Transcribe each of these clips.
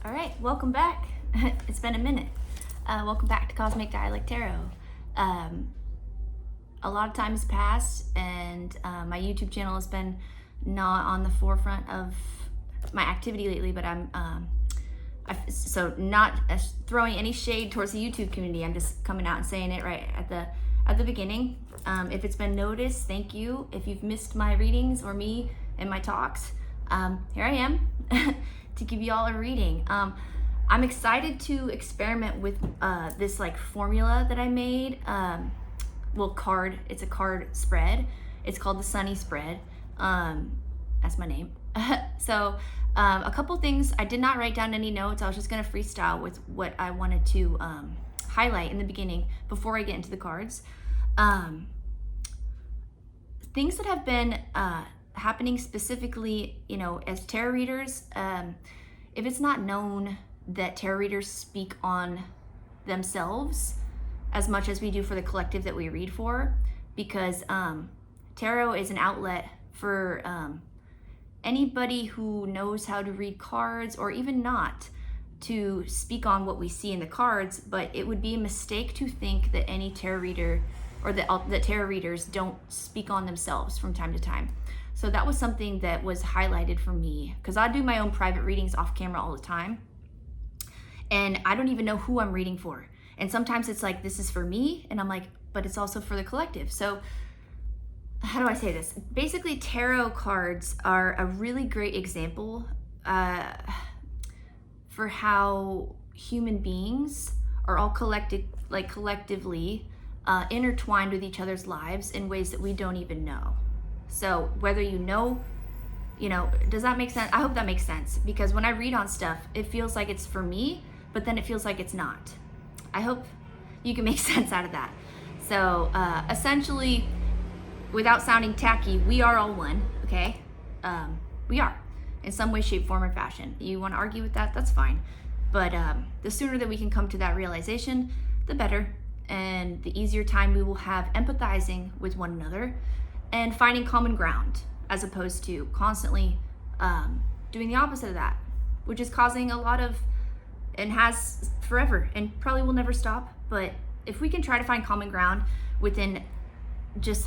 All right, welcome back. It's been a minute. Welcome back to Cosmic Dialect Tarot. A lot of time has passed, and my YouTube channel has been not on the forefront of my activity lately, but so not throwing any shade towards the YouTube community. I'm just coming out and saying it right at the beginning. If it's been noticed, thank you. If you've missed my readings or me and my talks, here I am to give you all a reading. I'm excited to experiment with this like formula that I made. It's a card spread. It's called the Sunny Spread. That's my name. So a couple things, I did not write down any notes. I was just gonna freestyle with what I wanted to highlight in the beginning before I get into the cards. Things that have been happening specifically, as tarot readers, if it's not known that tarot readers speak on themselves as much as we do for the collective that we read for, because tarot is an outlet for anybody who knows how to read cards, or even not, to speak on what we see in the cards. But it would be a mistake to think that any tarot reader, or that tarot readers don't speak on themselves from time to time. So that was something that was highlighted for me, because I do my own private readings off camera all the time, and I don't even know who I'm reading for. And sometimes it's like, this is for me, and I'm like, but it's also for the collective. So how do I say this? Basically, tarot cards are a really great example for how human beings are all collectively intertwined with each other's lives in ways that we don't even know. So whether does that make sense? I hope that makes sense, because when I read on stuff, it feels like it's for me, but then it feels like it's not. I hope you can make sense out of that. So essentially, without sounding tacky, we are all one, okay? We are, in some way, shape, form, or fashion. You want to argue with that? That's fine. But the sooner that we can come to that realization, the better. And the easier time we will have empathizing with one another and finding common ground, as opposed to constantly doing the opposite of that, which is causing a lot of, and has forever, and probably will never stop. But if we can try to find common ground within just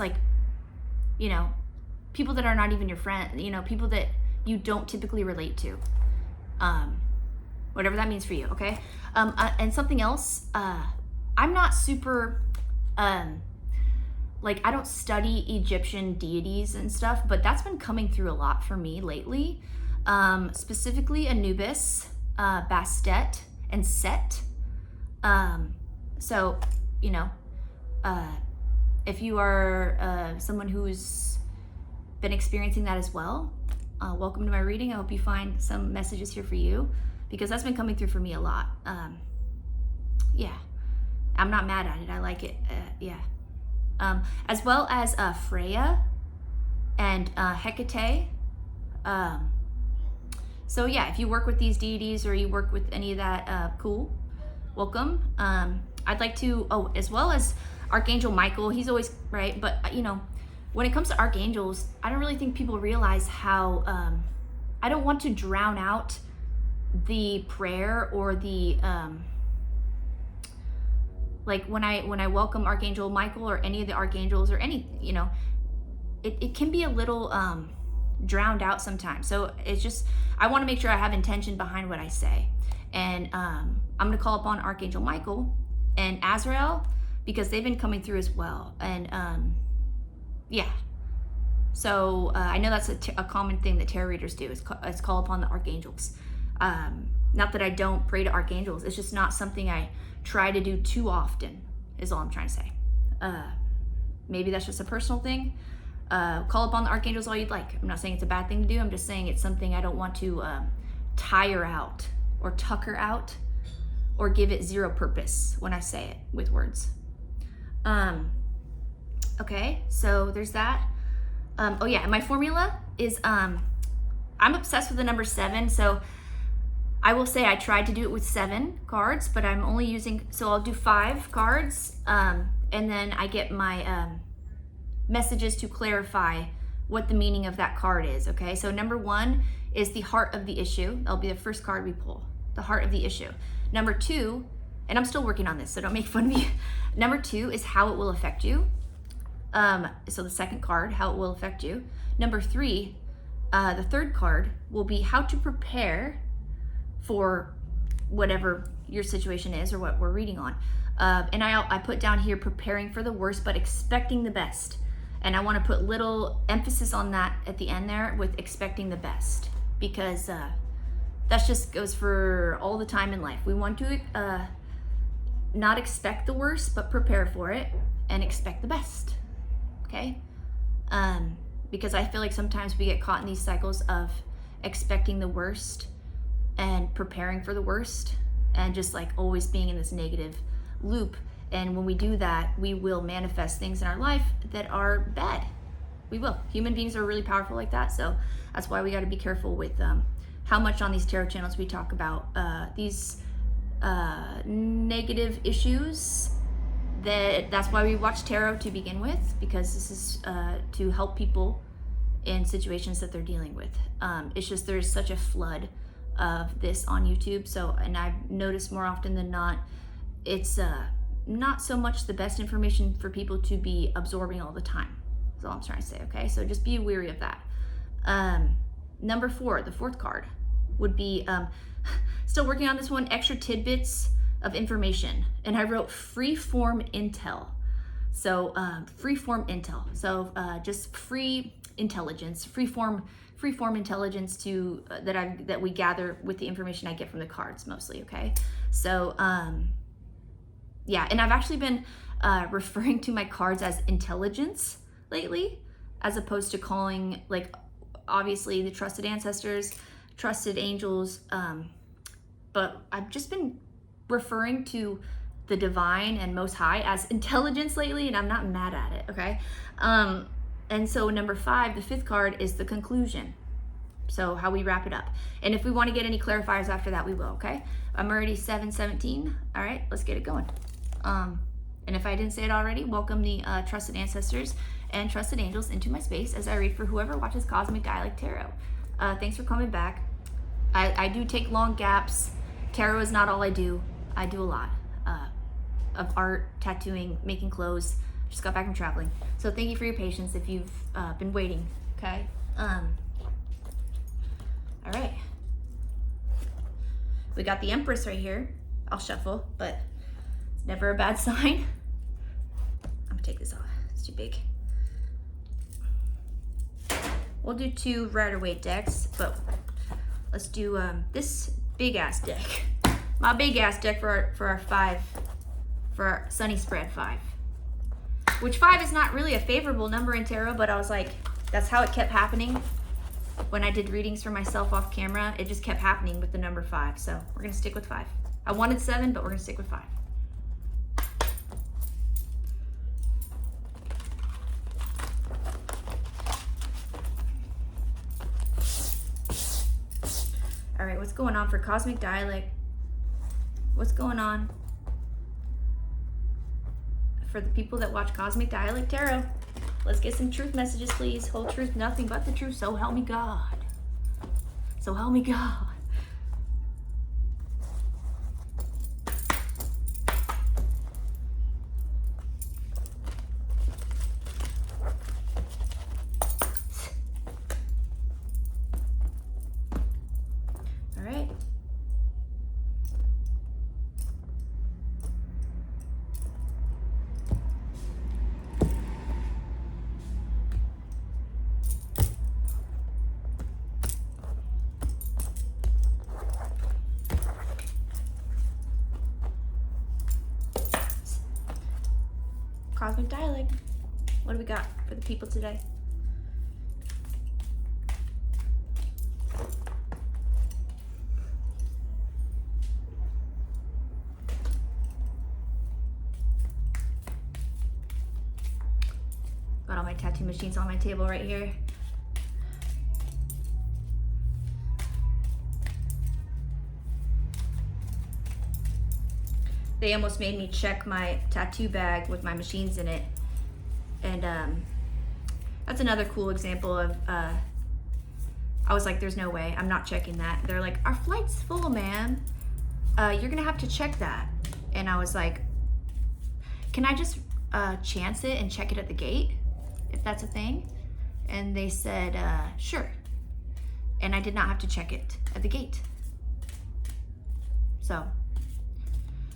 people that are not even your friend, people that you don't typically relate to, whatever that means for you, okay? And something else, I'm not super, I don't study Egyptian deities and stuff, but that's been coming through a lot for me lately. Specifically Anubis, Bastet, and Set. So, if you are someone who's been experiencing that as well, welcome to my reading. I hope you find some messages here for you, because that's been coming through for me a lot. Yeah, I'm not mad at it. I like it. Yeah. As well as Freya and Hecate. So yeah, if you work with these deities, or you work with any of that, cool, welcome. I'd like to, as well as Archangel Michael. He's always right, but when it comes to archangels, I don't really think people realize how I don't want to drown out the prayer or the when I welcome Archangel Michael or any of the archangels, or any, it can be a little drowned out sometimes. So it's just, I want to make sure I have intention behind what I say. And I'm going to call upon Archangel Michael and Azrael, because they've been coming through as well. And yeah. So I know that's a common thing that tarot readers do, is call upon the archangels. Not that I don't pray to archangels, it's just not something I try to do too often, is all I'm trying to say. Maybe that's just a personal thing. Call upon the archangels all you'd like. I'm not saying it's a bad thing to do. I'm just saying it's something I don't want to tire out, or tucker out, or give it zero purpose when I say it with words. Okay, so there's that. Oh yeah, and my formula is, I'm obsessed with the number 7, so I will say I tried to do it with 7 cards, but I'm only using, so I'll do 5 cards, and then I get my messages to clarify what the meaning of that card is, okay? So number 1 is the heart of the issue. That'll be the first card we pull. the heart of the issue. Number 2, and I'm still working on this, so don't make fun of me. Number 2 is how it will affect you. So the second card, how it will affect you. Number 3, the third card will be how to prepare for whatever your situation is or what we're reading on. And I put down here preparing for the worst, but expecting the best. And I want to put little emphasis on that at the end there with expecting the best, because that just goes for all the time in life. We want to not expect the worst, but prepare for it and expect the best. Okay? Because I feel like sometimes we get caught in these cycles of expecting the worst and preparing for the worst, and just like always being in this negative loop. And when we do that, we will manifest things in our life that are bad. We will. Human beings are really powerful like that. So that's why we got to be careful with how much on these tarot channels we talk about these negative issues. That's why we watch tarot to begin with, because this is to help people in situations that they're dealing with. It's just there's such a flood of this on YouTube. So, and I've noticed more often than not, it's not so much the best information for people to be absorbing all the time. That's all I'm trying to say, okay? So just be wary of that. Number 4, the fourth card would be, still working on this one, extra tidbits of information. And I wrote free-form intel. So free-form intel. So just free intelligence, free-form intelligence to that we gather with the information I get from the cards mostly, okay? So yeah, and I've actually been referring to my cards as intelligence lately, as opposed to calling, like, obviously the trusted ancestors, trusted angels, but I've just been referring to the divine and most high as intelligence lately, and I'm not mad at it, okay? And so number 5, the 5th card, is the conclusion. So how we wrap it up. And if we want to get any clarifiers after that, we will, okay? I'm already 7:17. All right, let's get it going. And if I didn't say it already, welcome the trusted ancestors and trusted angels into my space as I read for whoever watches Cosmic Dialect Tarot. Thanks for coming back. I do take long gaps. Tarot is not all I do. I do a lot of art, tattooing, making clothes. Just got back from traveling. So thank you for your patience if you've been waiting, okay? All right. We got the Empress right here. I'll shuffle, but it's never a bad sign. I'm gonna take this off. It's too big. We'll do 2 Rider-Waite decks, but let's do this big ass deck. My big ass deck for our 5, for our Sunny Spread 5. Which 5 is not really a favorable number in tarot, but I was like, that's how it kept happening. When I did readings for myself off camera, it just kept happening with the number 5. So we're gonna stick with 5. I wanted 7, but we're gonna stick with 5. All right, what's going on for Cosmic Dialect? What's going on for the people that watch Cosmic Dialect Tarot? Let's get some truth messages, please. Whole truth, nothing but the truth. So help me God. So help me God. All right. Cosmic Dialect. What do we got for the people today? Got all my tattoo machines on my table right here. They almost made me check my tattoo bag with my machines in it. And that's another cool example of, I was like, there's no way, I'm not checking that. They're like, our flight's full, ma'am. you're gonna have to check that. And I was like, can I just chance it and check it at the gate, if that's a thing? And they said, sure. And I did not have to check it at the gate. So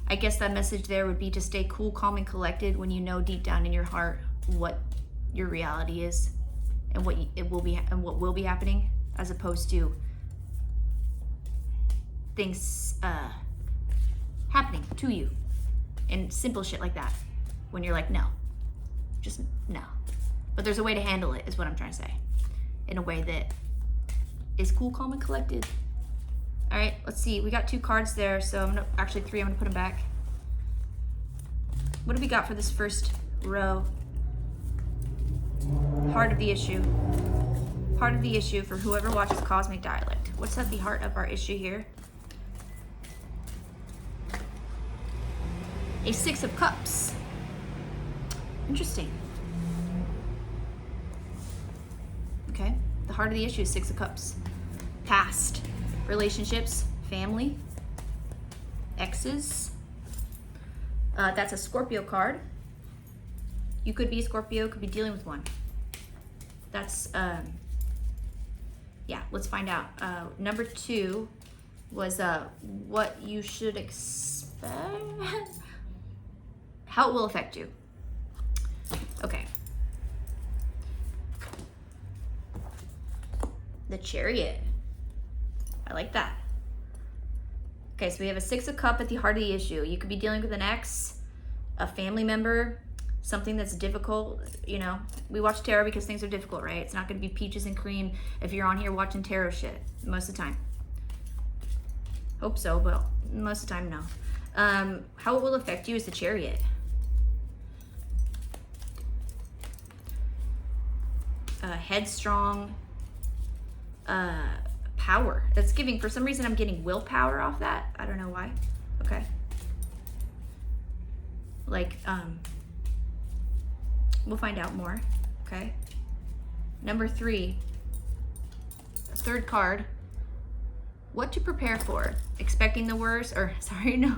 I guess that message there would be to stay cool, calm, and collected when you know deep down in your heart what your reality is and what will be happening, as opposed to things happening to you and simple shit like that when you're like, no, just no. But there's a way to handle it, is what I'm trying to say, in a way that is cool, calm, and collected. All right, let's see. We got 2 cards there, so I'm gonna, actually 3, I'm gonna put them back. What do we got for this first row? Heart of the issue. Heart of the issue for whoever watches Cosmic Dialect. What's at the heart of our issue here? A 6 of Cups. Interesting. Okay, the heart of the issue is 6 of Cups. Past relationships, family, exes. That's a Scorpio card. You could be a Scorpio, could be dealing with one. That's, yeah, let's find out. Number 2 was what you should expect, how it will affect you. Okay. The Chariot. I like that. Okay, so we have a 6 of Cups at the heart of the issue. You could be dealing with an ex, a family member, something that's difficult. You know, we watch tarot because things are difficult, right? It's not going to be peaches and cream if you're on here watching tarot shit most of the time. Hope so, but most of the time, no. How it will affect you is the Chariot. Headstrong, power. That's giving, for some reason I'm getting willpower off that. I don't know why. Okay. Like, we'll find out more. Okay. Number 3, third card. What to prepare for? Expecting the worst, or sorry, no.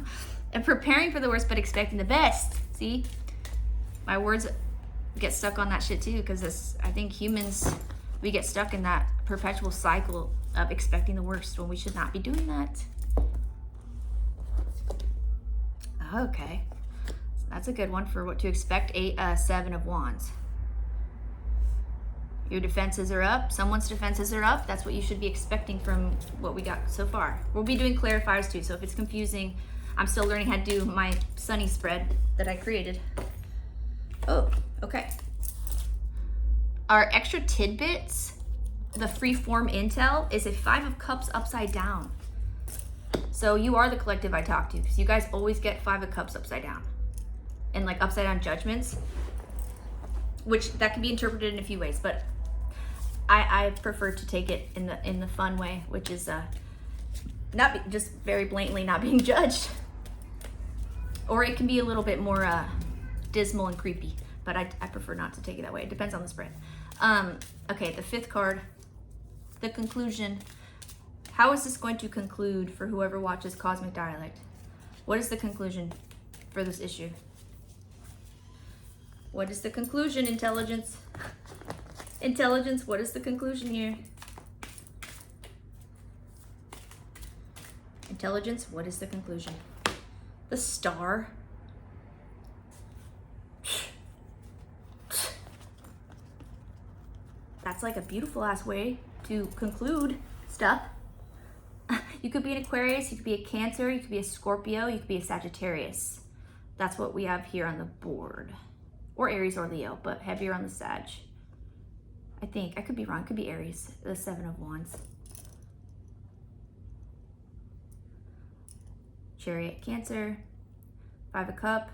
Preparing for the worst, but expecting the best. See? My words get stuck on that shit too, because I think humans, we get stuck in that perpetual cycle of expecting the worst when we should not be doing that. Okay, so that's a good one for what to expect. 7 of Wands. Your defenses are up. Someone's defenses are up. That's what you should be expecting from what we got so far. We'll be doing clarifiers too, so if it's confusing, I'm still learning how to do my sunny spread that I created. Oh, okay. Our extra tidbits, the free form intel, is a 5 of Cups upside down. So you are the collective I talk to, because you guys always get 5 of Cups upside down. And like upside down judgments, which that can be interpreted in a few ways, but I prefer to take it in the fun way, which is just very blatantly not being judged. Or it can be a little bit more dismal and creepy, but I prefer not to take it that way. It depends on the spread. Okay, the 5th card, the conclusion. How is this going to conclude for whoever watches Cosmic Dialect? What is the conclusion for this issue? What is the conclusion, intelligence? Intelligence, what is the conclusion here? Intelligence, what is the conclusion? The Star. That's like a beautiful ass way to conclude stuff. You could be an Aquarius, you could be a Cancer, you could be a Scorpio, you could be a Sagittarius. That's what we have here on the board. Or Aries or Leo, but heavier on the Sag. I think, I could be wrong, it could be Aries, the 7 of Wands. Chariot, Cancer, 5 of Cups,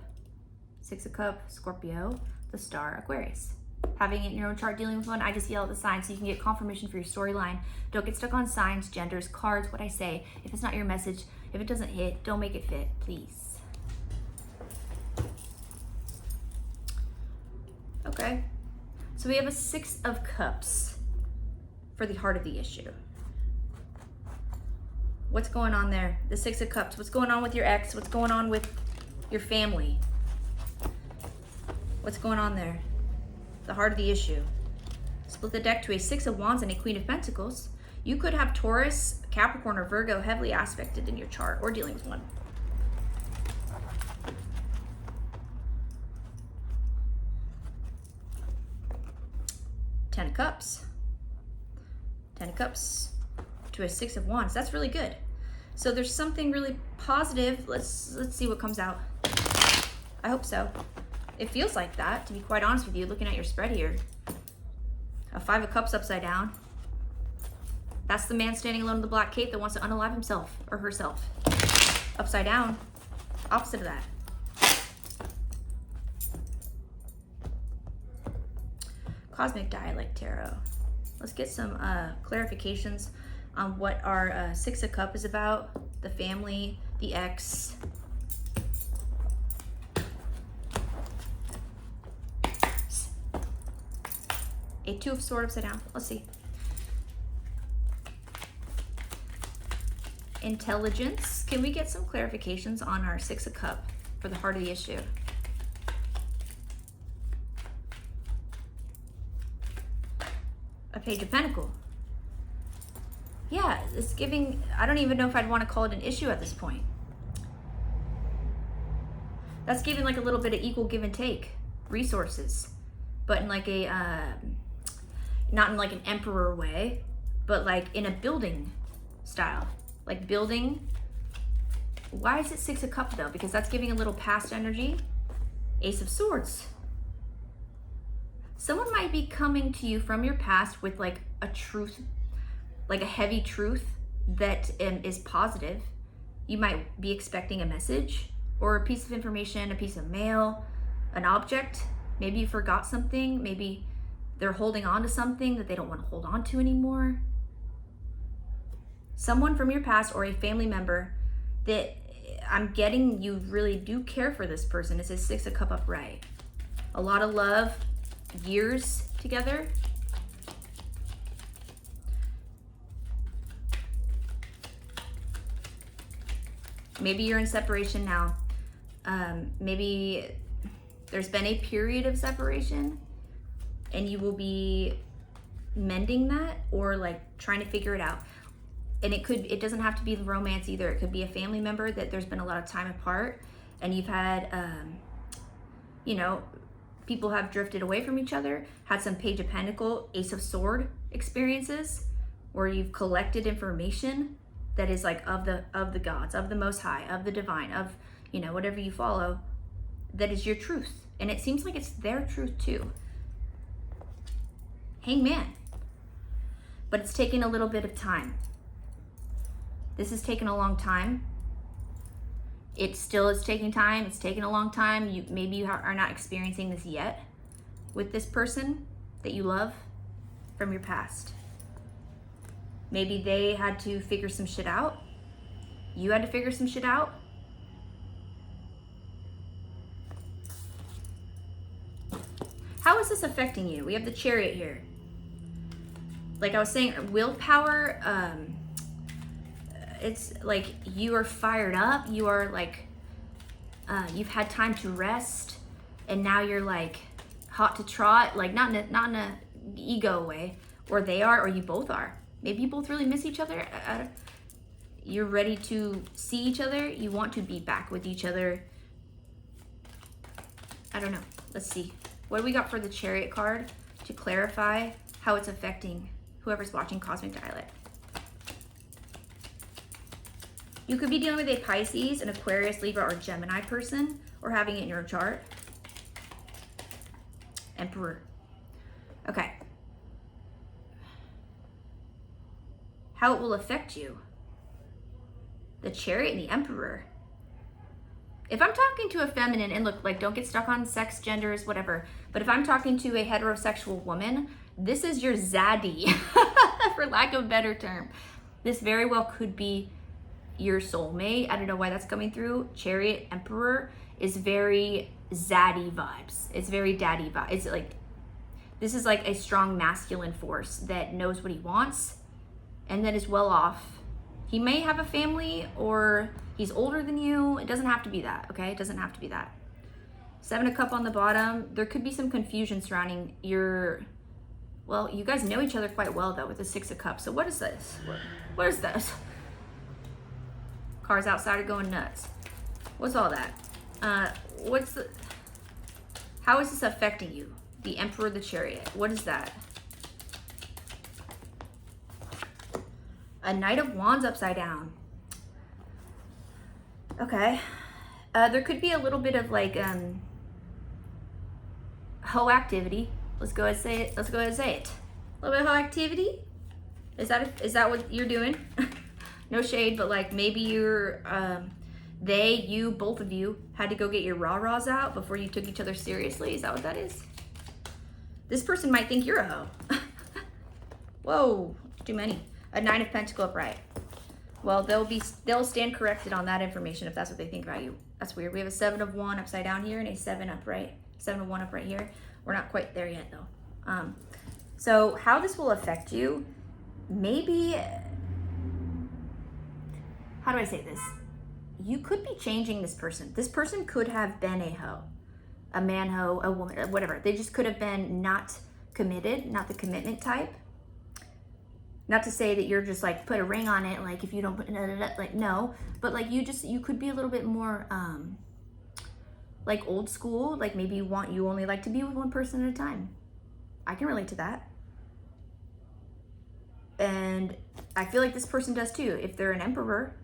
6 of Cups, Scorpio, the Star, Aquarius. Having it in your own chart, dealing with one, I just yell at the signs so you can get confirmation for your storyline. Don't get stuck on signs, genders, cards, what I say. If it's not your message, if it doesn't hit, don't make it fit, please. Okay, so we have a 6 of Cups for the heart of the issue. What's going on there? The Six of Cups. What's going on with your ex? What's going on with your family? What's going on there? The heart of the issue. Split the deck to a Six of Wands and a Queen of Pentacles. You could have Taurus, Capricorn, or Virgo heavily aspected in your chart, or dealing with one. Ten of Cups. Ten of Cups to a Six of Wands. That's really good. So there's something really positive. Let's see what comes out. I hope so. It feels like that, to be quite honest with you, looking at your spread here. A Five of Cups upside down. That's the man standing alone in the black cape that wants to unalive himself or herself. Upside down. Opposite of that. Cosmic Dialect Tarot. Let's get some clarifications on what our Six of Cups is about. The family, the ex. A Two of Swords upside down. Let's see. Intelligence. Can we get some clarifications on our Six of Cups for the heart of the issue? A Page of Pentacles. Yeah, it's giving, I don't even know if I'd want to call it an issue at this point. That's giving like a little bit of equal give and take resources, but in like a, not in like an emperor way, but like in a building style. Like building. Why is it Six of Cups though? Because that's giving a little past energy. Ace of Swords. Someone might be coming to you from your past with like a truth, like a heavy truth that is positive. You might be expecting a message or a piece of information, a piece of mail, an object. Maybe you forgot something. Maybe they're holding on to something that they don't want to hold on to anymore. Someone from your past or a family member that I'm getting, you really do care for this person. It's a Six of Cups upright. A lot of love, years together. Maybe you're in separation now. Maybe there's been a period of separation and you will be mending that or like trying to figure it out. And it doesn't have to be romance either. It could be a family member that there's been a lot of time apart and you've had, you know, people have drifted away from each other, had some Page of Pentacles, Ace of Swords experiences where you've collected information that is like of the gods, of the Most High, of the divine, of, you know, whatever you follow, that is your truth. And it seems like it's their truth too. Hangman. But it's taken a little bit of time. This has taken a long time. It still is taking time. It's taken a long time. Maybe you are not experiencing this yet with this person that you love from your past. Maybe they had to figure some shit out. You had to figure some shit out. How is this affecting you? We have the Chariot here. Like I was saying, willpower, it's like you are fired up. You are like, you've had time to rest, and now you're like hot to trot. Like not in a ego way, or they are, or you both are. Maybe you both really miss each other. You're ready to see each other. You want to be back with each other. I don't know. Let's see. What do we got for the Chariot card to clarify how it's affecting whoever's watching Cosmic Dialect? You could be dealing with a Pisces, an Aquarius, Libra, or Gemini person, or having it in your chart. Emperor. Okay. How it will affect you. The Chariot and the Emperor. If I'm talking to a feminine, and look, like, don't get stuck on sex, genders, whatever, but if I'm talking to a heterosexual woman, this is your zaddy, for lack of a better term. This very well could be your soulmate. I don't know why that's coming through. Chariot, Emperor is very zaddy vibes. It's very daddy vibes. It's like, this is like a strong masculine force that knows what he wants and that is well off He may have a family or he's older than you. It doesn't have to be that, okay? It doesn't have to be that. 7 of Cups on the bottom. There could be some confusion surrounding your, well, you guys know each other quite well though with the 6 of Cups. So what is this? What is this? Cars outside are going nuts. What's all that? How is this affecting you? The Emperor, the Chariot. What is that? A Knight of Wands upside down. Okay. There could be a little bit of like hoe activity. Let's go ahead and say it. Let's go ahead and say it. A little bit of hoe activity. Is that what you're doing? No shade, but like maybe you're you, both of you had to go get your rah-rahs out before you took each other seriously. Is that what that is? This person might think you're a hoe. Whoa, too many. A 9 of Pentacles upright. Well, they'll stand corrected on that information if that's what they think about you. That's weird. We have a 7 of 1 upside down here and a 7 upright. 7 of 1 upright here. We're not quite there yet though. So how this will affect you, maybe, how do I say this? You could be changing this person. This person could have been a hoe, a man hoe, a woman, whatever. They just could have been not committed, not the commitment type. Not to say that you're just like put a ring on it, like if you don't put like no, but like you could be a little bit more like old school, like maybe you only like to be with one person at a time. I can relate to that. And I feel like this person does too. If they're an emperor,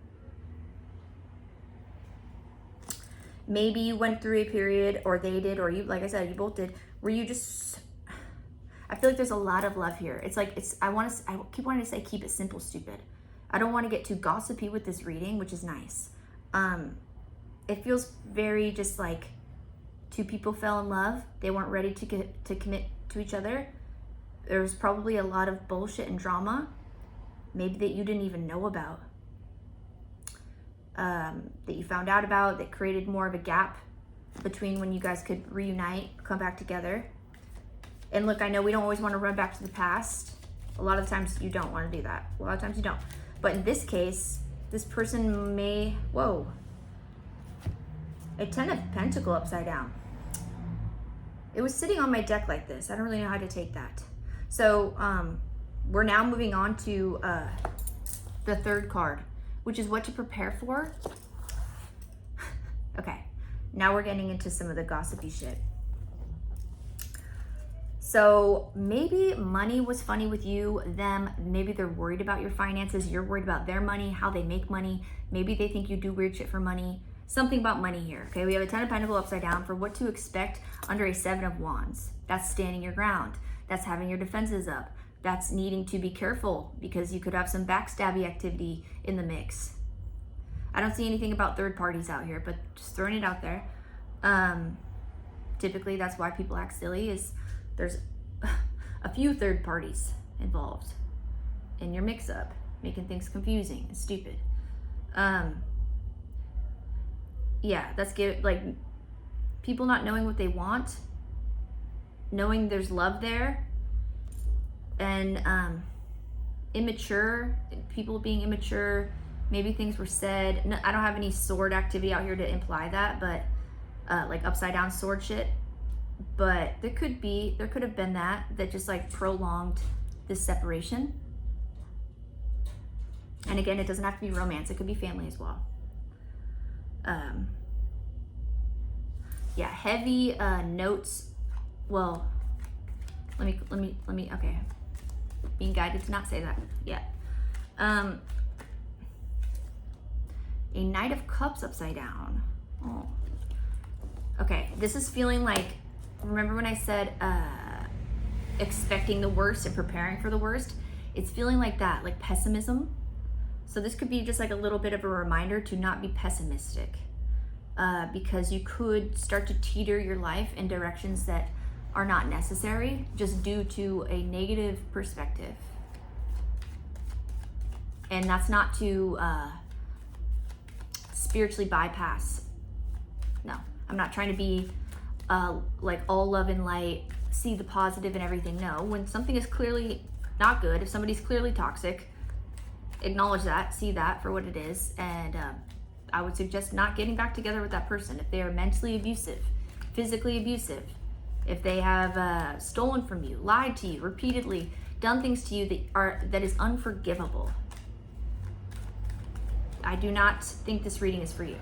maybe you went through a period, or they did, or you, like I said, you both did, where you just, I feel like there's a lot of love here. It's like, I keep wanting to say, keep it simple, stupid. I don't want to get too gossipy with this reading, which is nice. It feels very just like two people fell in love. They weren't ready to commit to each other. There was probably a lot of bullshit and drama, maybe that you didn't even know about, that you found out about, that created more of a gap between when you guys could reunite, come back together. And look, I know we don't always want to run back to the past. A lot of times you don't want to do that. A lot of times you don't. But in this case, this person may, whoa, a 10 of Pentacles upside down. It was sitting on my deck like this. I don't really know how to take that. So we're now moving on to the third card, which is what to prepare for. Okay, now we're getting into some of the gossipy shit. So maybe money was funny with you, them. Maybe they're worried about your finances. You're worried about their money, how they make money. Maybe they think you do weird shit for money. Something about money here, okay? We have a 10 of Pentacles upside down for what to expect under a 7 of Wands. That's standing your ground. That's having your defenses up. That's needing to be careful because you could have some backstabby activity in the mix. I don't see anything about third parties out here, but just throwing it out there. Typically, that's why people act silly, is there's a few third parties involved in your mix-up, making things confusing and stupid. Yeah, that's good. Like people not knowing what they want, knowing there's love there, and immature people being immature. Maybe things were said. No, I don't have any sword activity out here to imply that, but like upside down sword shit. But there could have been that just like prolonged this separation. And again, it doesn't have to be romance. It could be family as well. Yeah, heavy notes. Well, let me, okay. Being guided to not say that yet. A Knight of Cups upside down. Oh. Okay, this is feeling like, remember when I said expecting the worst and preparing for the worst? It's feeling like that, like pessimism. So this could be just like a little bit of a reminder to not be pessimistic, because you could start to teeter your life in directions that are not necessary just due to a negative perspective. And that's not to spiritually bypass. No, I'm not trying to be like all love and light, see the positive and everything. No, when something is clearly not good, if somebody's clearly toxic, acknowledge that, see that for what it is, and I would suggest not getting back together with that person if they are mentally abusive, physically abusive, if they have stolen from you, lied to you repeatedly, done things to you that is unforgivable. I do not think this reading is for you.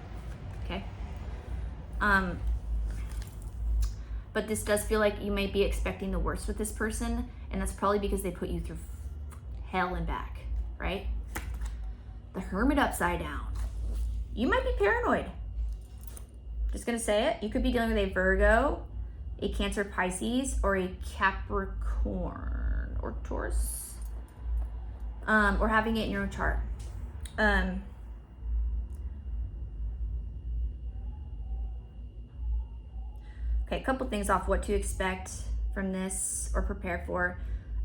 Okay. But this does feel like you may be expecting the worst with this person, and that's probably because they put you through hell and back, right? The Hermit upside down. You might be paranoid. Just gonna say it. You could be dealing with a Virgo, a Cancer, Pisces, or a Capricorn or Taurus, or having it in your own chart. Okay, a couple things off what to expect from this or prepare for.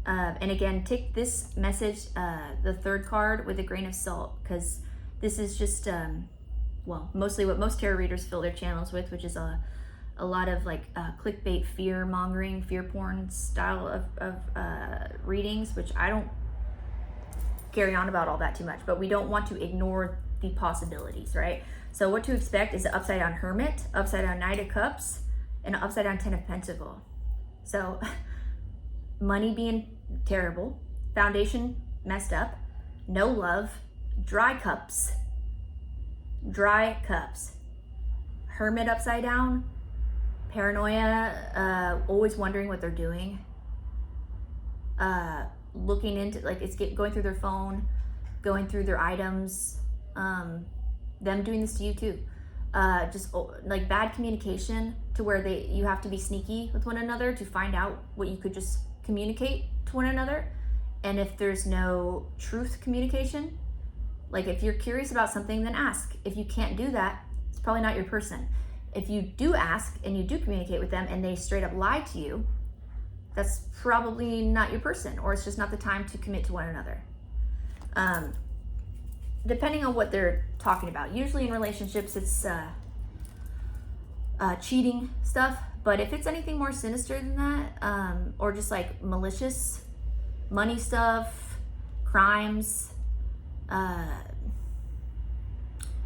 And again, take this message, the third card, with a grain of salt, because this is just, well, mostly what most tarot readers fill their channels with, which is a lot of like clickbait, fear mongering, fear porn style of readings, which I don't carry on about all that too much, but we don't want to ignore the possibilities, right? So what to expect is an upside down Hermit, upside down Knight of Cups, and an upside down Ten of Pentacles. So money being terrible, foundation messed up, no love, dry cups, Hermit upside down, paranoia, always wondering what they're doing, looking into, like, it's going through their phone, going through their items, them doing this to you too. Just like bad communication to where you have to be sneaky with one another to find out what you could just communicate to one another. And if there's no truth communication, like if you're curious about something, then ask. If you can't do that, it's probably not your person. If you do ask and you do communicate with them and they straight up lie to you, that's probably not your person, or it's just not the time to commit to one another. Depending on what they're talking about. Usually in relationships, it's cheating stuff. But if it's anything more sinister than that, or just like malicious, money stuff, crimes,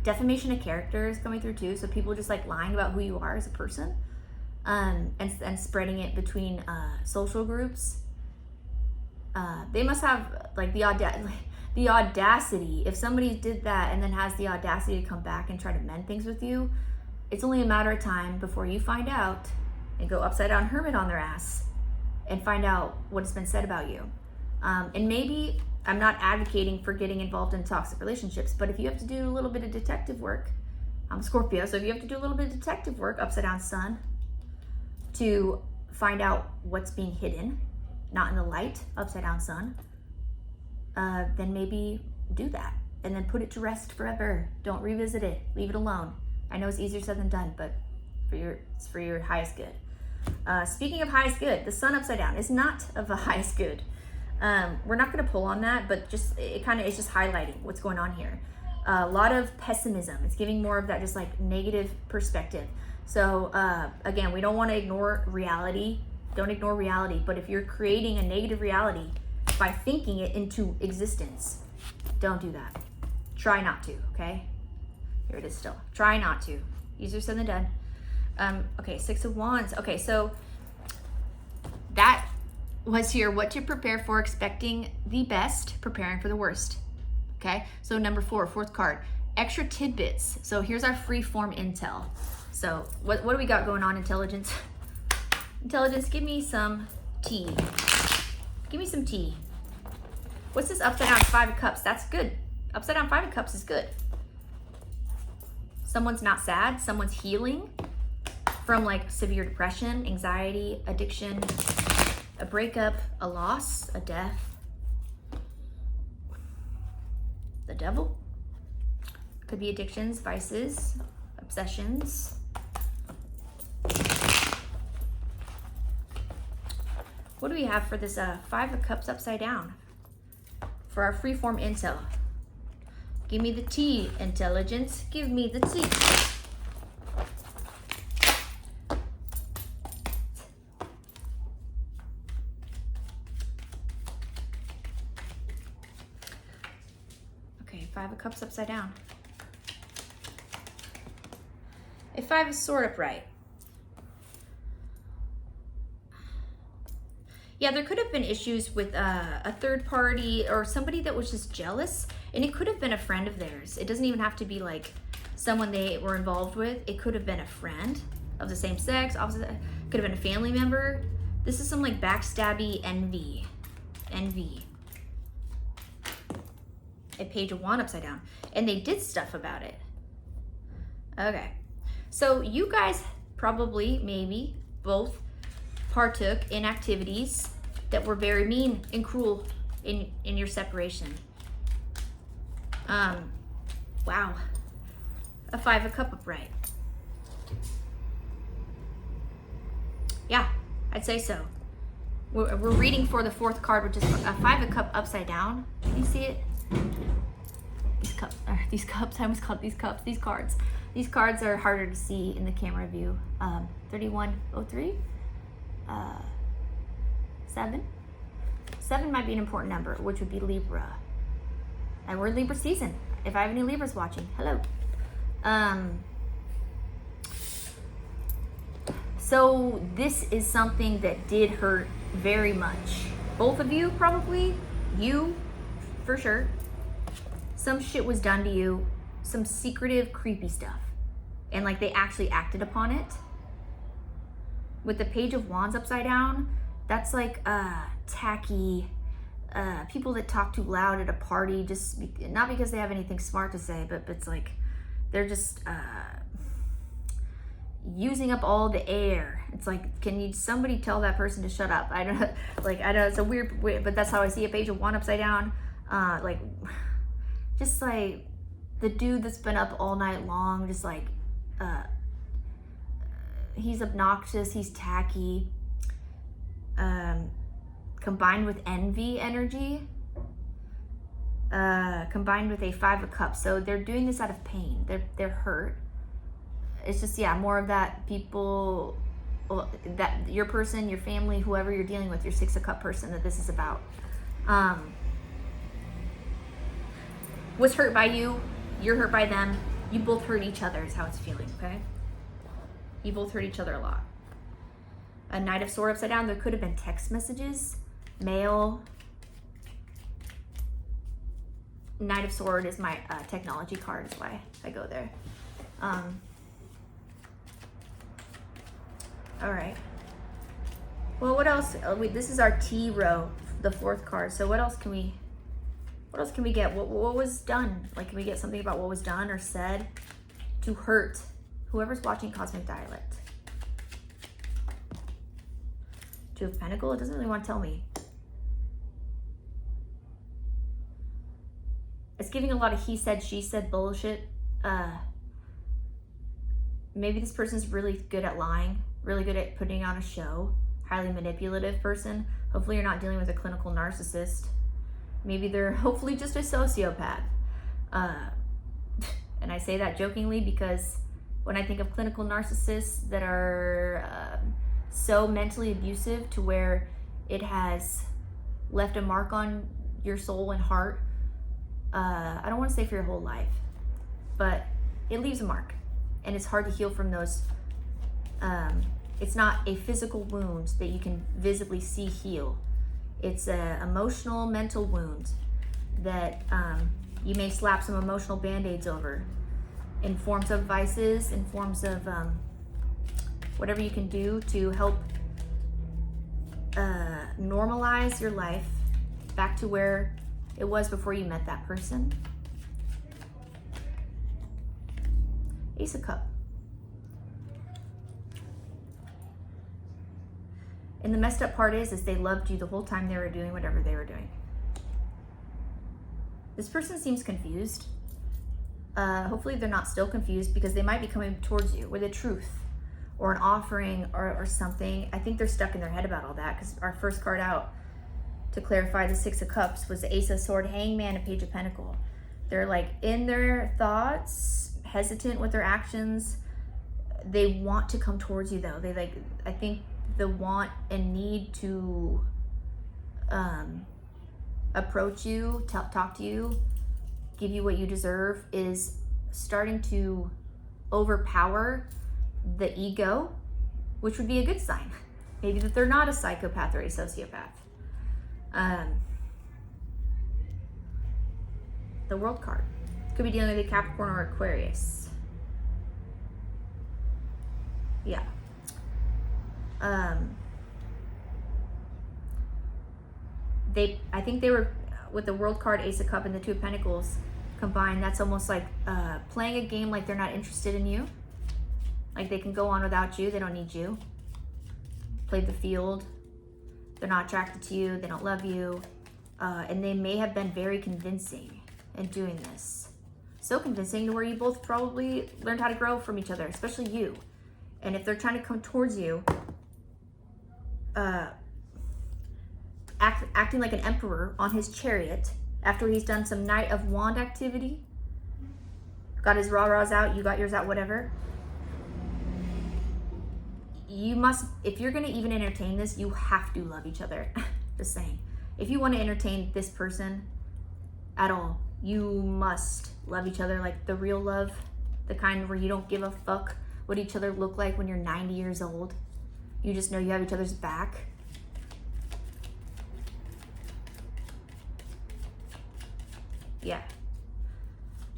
defamation of character is coming through too. So people just like lying about who you are as a person, and spreading it between social groups. They must have like the audacity. If somebody did that and then has the audacity to come back and try to mend things with you, it's only a matter of time before you find out and go upside down Hermit on their ass and find out what's been said about you. And maybe I'm not advocating for getting involved in toxic relationships, but if you have to do a little bit of detective work, I'm a Scorpio, so if you have to do a little bit of detective work, upside down Sun, to find out what's being hidden, not in the light, upside down Sun, then maybe do that and then put it to rest forever. Don't revisit it. Leave it alone. I know it's easier said than done, but it's for your highest good. Speaking of highest good, the Sun upside down is not of the highest good. We're not going to pull on that, but just it kind of is just highlighting what's going on here. A lot of pessimism. It's giving more of that just like negative perspective. So again, we don't want to ignore reality. Don't ignore reality. But if you're creating a negative reality by thinking it into existence, don't do that. Try not to, okay? Here it is still. Try not to. Easier said than done. Okay, Six of Wands. Okay, so that was here, what to prepare for, expecting the best, preparing for the worst. Okay, so number 4, fourth card, extra tidbits. So here's our free form intel. So what do we got going on, intelligence? Intelligence, give me some tea. Give me some tea. What's this upside down Five of Cups? That's good. Upside down Five of Cups is good. Someone's not sad. Someone's healing from like severe depression, anxiety, addiction, a breakup, a loss, a death. The Devil. Could be addictions, vices, obsessions. What do we have for this Five of Cups upside down? For our freeform intel. Give me the tea, intelligence. Give me the tea. Cups upside down. A Five of Swords upright. Yeah, there could have been issues with a third party or somebody that was just jealous, and it could have been a friend of theirs. It doesn't even have to be like someone they were involved with. It could have been a friend of the same sex, opposite, could have been a family member. This is some like backstabby envy. Envy. A Page of Wands upside down. And they did stuff about it. Okay. So you guys probably, maybe, both partook in activities that were very mean and cruel in your separation. Wow. A Five of Cups upright. Yeah, I'd say so. We're reading for the fourth card, which is a Five of Cups upside down. Can you see it? These cups, I almost called these cups, these cards. These cards are harder to see in the camera view. 3103, 7. 7 might be an important number, which would be Libra. And we're Libra season. If I have any Libras watching, hello. So this is something that did hurt very much. Both of you probably, you for sure. Some shit was done to you, some secretive, creepy stuff. And like they actually acted upon it. With the Page of Wands upside down, that's like tacky, people that talk too loud at a party, just not because they have anything smart to say, but it's like they're just using up all the air. It's like, can somebody tell that person to shut up? I don't know, like, I know it's a weird, but that's how I see a Page of Wands upside down. Like, just like the dude that's been up all night long, just like, he's obnoxious, he's tacky, combined with envy energy, combined with a Five of Cups. So they're doing this out of pain. They're hurt. It's just, yeah, more of that people, that your person, your family, whoever you're dealing with, your Six of Cups person that this is about, was hurt by you. You're hurt by them. You both hurt each other is how it's feeling, okay? You both hurt each other a lot. A Knight of Swords upside down. There could have been text messages, mail. Knight of Swords is my technology card, is why I go there. All right. Well, what else? This is our T row, the fourth card. So what else can we get? What was done? Like, can we get something about what was done or said to hurt whoever's watching Cosmic Dialect? Two of Pentacles, it doesn't really want to tell me. It's giving a lot of he said, she said bullshit. Maybe this person's really good at lying, really good at putting on a show, highly manipulative person. Hopefully you're not dealing with a clinical narcissist. Maybe they're hopefully just a sociopath. And I say that jokingly because when I think of clinical narcissists that are so mentally abusive to where it has left a mark on your soul and heart, I don't want to say for your whole life, but it leaves a mark and it's hard to heal from those. It's not a physical wound that you can visibly see heal. It's an emotional, mental wound that you may slap some emotional band-aids over in forms of vices, in forms of whatever you can do to help normalize your life back to where it was before you met that person. Ace of Cups. And the messed up part is they loved you the whole time they were doing whatever they were doing. This person seems confused. Hopefully they're not still confused because they might be coming towards you with a truth or an offering or something. I think they're stuck in their head about all that because our first card out to clarify the Six of Cups was the Ace of Swords, Hangman, and Page of Pentacles. They're like in their thoughts, hesitant with their actions. They want to come towards you though. They like, I think the want and need to approach you, talk to you, give you what you deserve is starting to overpower the ego, which would be a good sign. Maybe that they're not a psychopath or a sociopath. The World card could be dealing with a Capricorn or Aquarius. Yeah. I think they were, with the World card, Ace of Cups, and the Two of Pentacles combined, that's almost like playing a game like they're not interested in you. Like they can go on without you, they don't need you. Played the field, they're not attracted to you, they don't love you, and they may have been very convincing in doing this. So convincing to where you both probably learned how to grow from each other, especially you. And if they're trying to come towards you, acting like an emperor on his chariot after he's done some Knight of Wand activity, got his rah-rahs out, you got yours out, whatever. You must, if you're going to even entertain this, you have to love each other. Just saying. If you want to entertain this person at all, you must love each other like the real love, the kind where you don't give a fuck what each other look like when you're 90 years old. You just know you have each other's back. Yeah.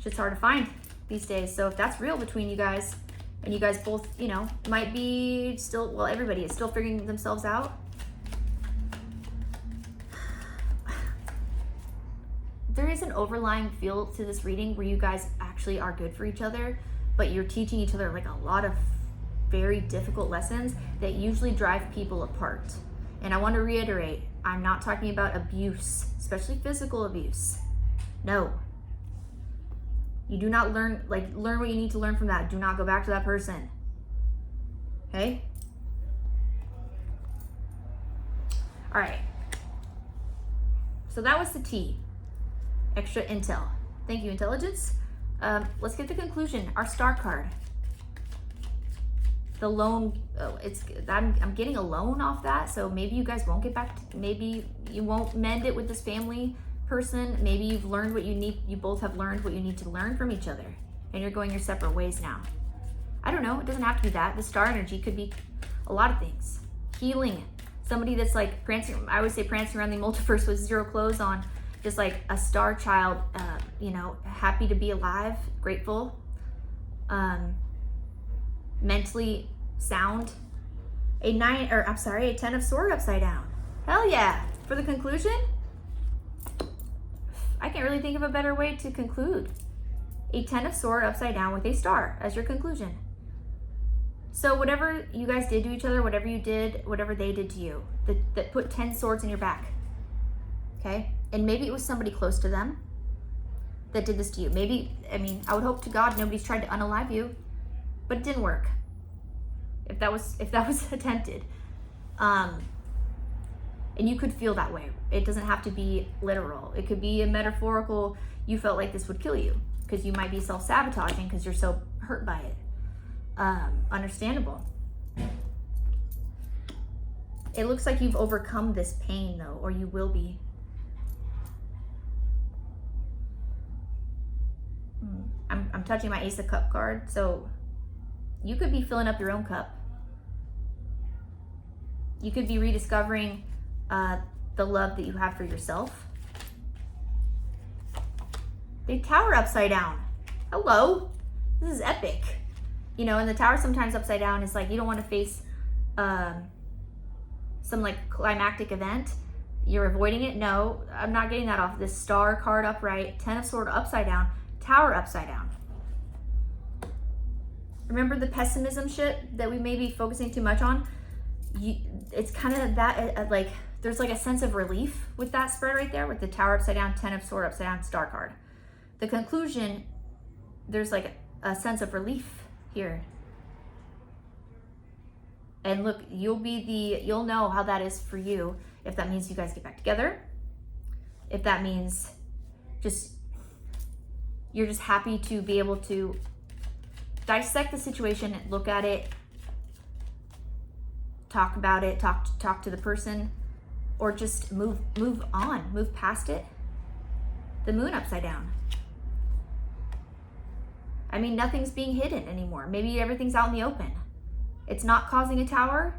Shit's hard to find these days. So if that's real between you guys, and you guys both, you know, might be still, well, everybody is still figuring themselves out. There is an overlying feel to this reading where you guys actually are good for each other, but you're teaching each other like a lot of very difficult lessons that usually drive people apart. And I want to reiterate, I'm not talking about abuse, especially physical abuse. No. You do not learn what you need to learn from that. Do not go back to that person. Okay? All right. So that was the tea. Extra intel. Thank you, intelligence. Let's get the conclusion. Our star card. The loan. Oh, I'm getting a loan off that. So maybe you guys won't get back. Maybe you won't mend it with this family person. Maybe you've learned what you need. You both have learned what you need to learn from each other, and you're going your separate ways now. I don't know. It doesn't have to be that. The star energy could be a lot of things. Healing. Somebody that's like prancing. I would say prancing around the multiverse with zero clothes on, just like a star child. You know, happy to be alive, grateful, mentally sound. A 10 of Swords upside down. Hell yeah! For the conclusion. I can't really think of a better way to conclude. A 10 of Swords upside down with a star as your conclusion. So whatever you guys did to each other, whatever you did, whatever they did to you, that put 10 swords in your back. Okay? And maybe it was somebody close to them that did this to you. Maybe, I mean, I would hope to God nobody's tried to unalive you, but it didn't work. If that was attempted. And you could feel that way. It doesn't have to be literal. It could be a metaphorical, you felt like this would kill you because you might be self-sabotaging because you're so hurt by it. Understandable. It looks like you've overcome this pain though, or you will be. I'm touching my Ace of Cups card, so you could be filling up your own cup. You could be rediscovering the love that you have for yourself. The Tower upside down. Hello. This is epic. You know, and the Tower sometimes upside down is like you don't want to face some like climactic event. You're avoiding it. No, I'm not getting that off. This Star card upright, 10 of Swords upside down, Tower upside down. Remember the pessimism shit that we may be focusing too much on? It's kind of that, like, there's like a sense of relief with that spread right there with the Tower upside down, 10 of Swords upside down, Star card. The conclusion, there's like a sense of relief here. And look, you'll know how that is for you. If that means you guys get back together, if that means you're just happy to be able to dissect the situation, look at it, talk about it, talk to the person, or just move on, move past it. The Moon upside down. I mean, nothing's being hidden anymore. Maybe everything's out in the open. It's not causing a tower,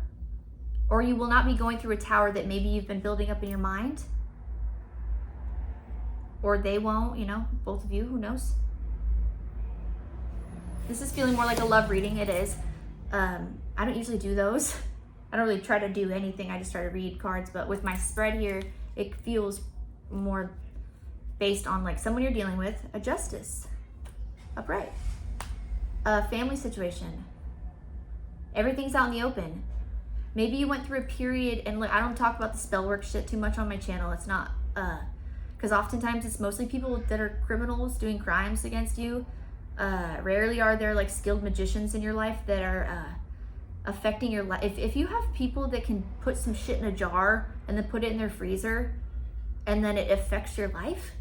or you will not be going through a tower that maybe you've been building up in your mind. Or they won't, you know, both of you, who knows? This is feeling more like a love reading. It is. I don't usually do those. I don't really try to do anything. I just try to read cards. But with my spread here, it feels more based on like someone you're dealing with, a justice, upright, a family situation. Everything's out in the open. Maybe you went through a period, and look, I don't talk about the spell work shit too much on my channel. It's not, because oftentimes it's mostly people that are criminals doing crimes against you. Rarely are there like skilled magicians in your life that are affecting your life. If you have people that can put some shit in a jar and then put it in their freezer and then it affects your life,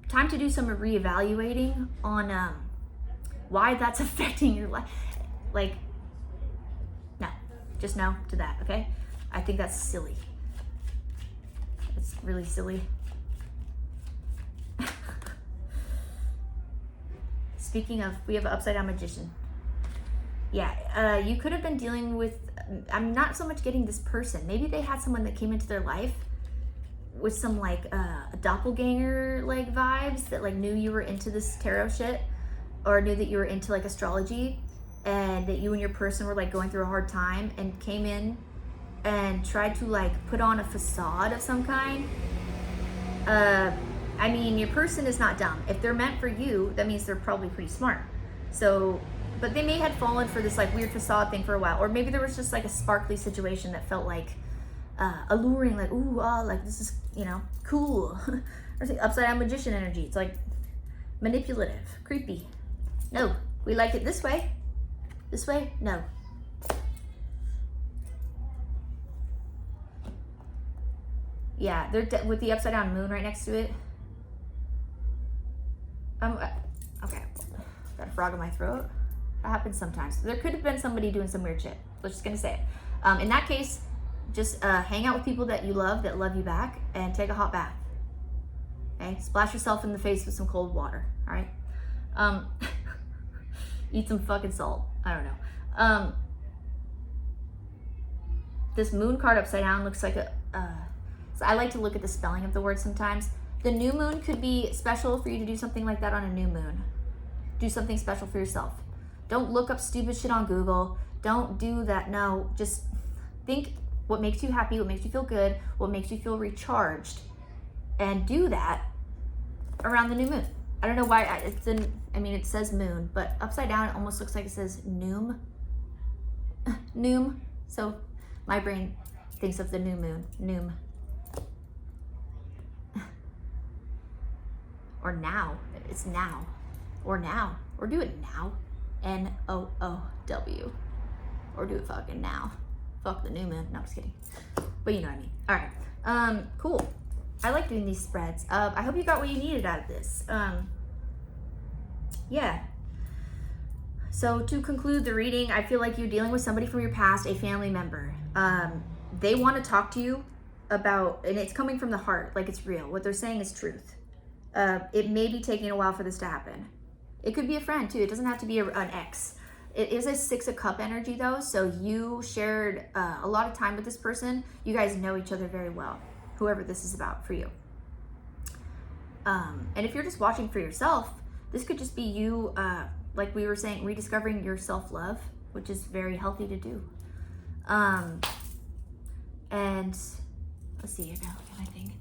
time to do some reevaluating on why that's affecting your life. Like, no, just no to that, okay? I think that's silly. It's really silly. Speaking of, we have an upside down magician. Yeah, you could have been dealing with, I'm not so much getting this person. Maybe they had someone that came into their life with some like a doppelganger like vibes that like knew you were into this tarot shit, or knew that you were into like astrology, and that you and your person were like going through a hard time and came in and tried to like put on a facade of some kind. I mean, your person is not dumb. If they're meant for you, that means they're probably pretty smart. So, but they may have fallen for this like weird facade thing for a while, or maybe there was just like a sparkly situation that felt like alluring, like, ooh, like this is, you know, cool. Or like upside down magician energy. It's like manipulative, creepy. No, we like it this way. This way, no. Yeah, they're with the upside down moon right next to it. Okay, got a frog in my throat. That happens sometimes. There could have been somebody doing some weird shit. We're just gonna say it. In that case, just hang out with people that you love you back, and take a hot bath. Okay, splash yourself in the face with some cold water. All right. Eat some fucking salt. I don't know. This moon card upside down looks like a. So I like to look at the spelling of the word sometimes. The new moon could be special for you to do something like that on a new moon. Do something special for yourself. Don't look up stupid shit on Google. Don't do that. No, just think what makes you happy, what makes you feel good, what makes you feel recharged, and do that around the new moon. I don't know why it says moon, but upside down it almost looks like it says noom. Noom. So my brain thinks of the new moon. Noom. Or now. It's now. Or now. Or do it now. N-O-O-W. Or do it fucking now. Fuck the new moon. No, I'm just kidding. But you know what I mean. Alright. Cool. I like doing these spreads. I hope you got what you needed out of this. Yeah. So to conclude the reading, I feel like you're dealing with somebody from your past, a family member. They want to talk to you about, and it's coming from the heart, like it's real. What they're saying is truth. It may be taking a while for this to happen. It could be a friend too. It doesn't have to be an ex. It is a 6 of Cup energy though, so you shared a lot of time with this person. You guys know each other very well, whoever this is about for you. And if you're just watching for yourself, this could just be you, like we were saying, rediscovering your self-love, which is very healthy to do. And let's see, I gotta look at my thing.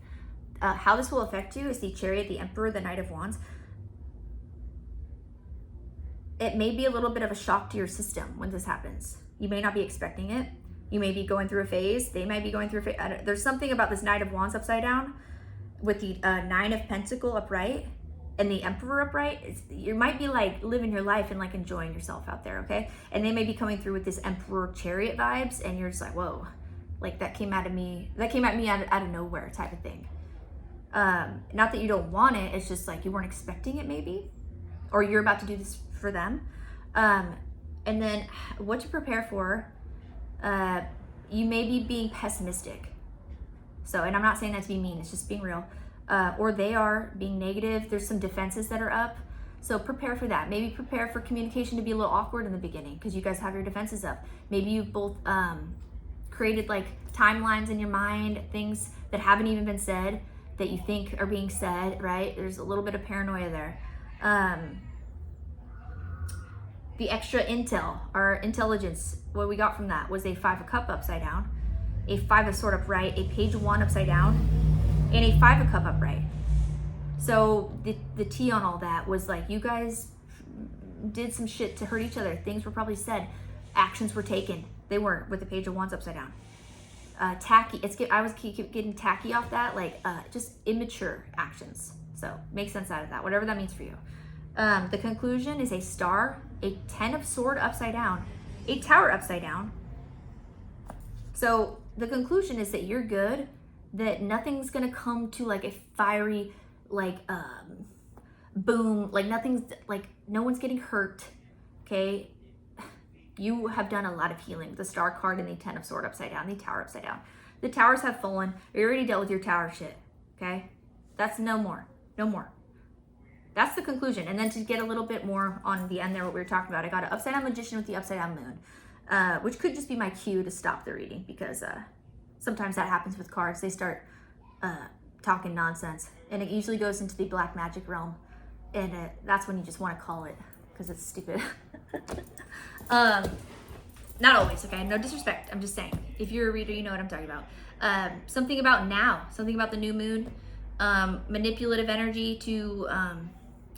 How this will affect you is the Chariot, the Emperor, the Knight of Wands. It may be a little bit of a shock to your system when this happens. You may not be expecting it. You may be going through a phase. They might be going through a phase. There's something about this Knight of Wands upside down with the 9 of Pentacles upright and the Emperor upright. You might be like living your life and like enjoying yourself out there, okay? And they may be coming through with this Emperor Chariot vibes, and you're just like, whoa, like that came at me out of nowhere type of thing. Not that you don't want it, it's just like you weren't expecting it maybe, or you're about to do this for them. And then what to prepare for, you may be being pessimistic. So, and I'm not saying that to be mean, it's just being real. Or they are being negative. There's some defenses that are up. So prepare for that. Maybe prepare for communication to be a little awkward in the beginning because you guys have your defenses up. Maybe you've both created like timelines in your mind, things that haven't even been said that you think are being said, right? There's a little bit of paranoia there. The extra intel, our intelligence, what we got from that was a 5 of Cup upside down, a 5 of Sword upright, a Page of Wand upside down, and a 5 of Cup upright. So the tea on all that was like, you guys did some shit to hurt each other. Things were probably said. Actions were taken. They weren't, with the Page of Wands upside down. Tacky. I was keep getting tacky off that, like just immature actions. So make sense out of that, whatever that means for you. The conclusion is a Star, a 10 of Sword upside down, a Tower upside down. So the conclusion is that you're good, that nothing's gonna come to like a fiery, like boom, like nothing's, like no one's getting hurt, okay? You have done a lot of healing. The Star card and the 10 of Sword upside down, the Tower upside down. The Towers have fallen. You already dealt with your Tower shit, okay? That's no more, no more. That's the conclusion. And then to get a little bit more on the end there, what we were talking about, I got an upside down Magician with the upside down Moon, which could just be my cue to stop the reading because sometimes that happens with cards. They start talking nonsense and it usually goes into the black magic realm. And that's when you just want to call it because it's stupid. Not always, okay? No disrespect. I'm just saying. If you're a reader, you know what I'm talking about. Something about now. Something about the new moon. Manipulative energy to...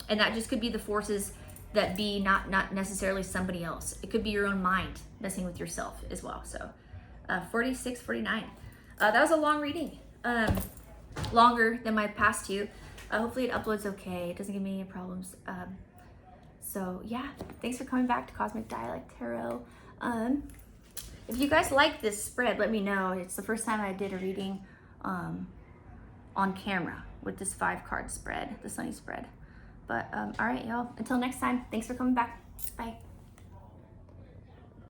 and that just could be the forces that be not necessarily somebody else. It could be your own mind messing with yourself as well. So 46, 49. That was a long reading. Longer than my past two. Hopefully it uploads okay. It doesn't give me any problems. So yeah, thanks for coming back to Cosmic Dialect Tarot. If you guys like this spread, let me know. It's the first time I did a reading on camera with this 5-card spread, the Sunny spread. But all right, y'all, until next time, thanks for coming back. Bye.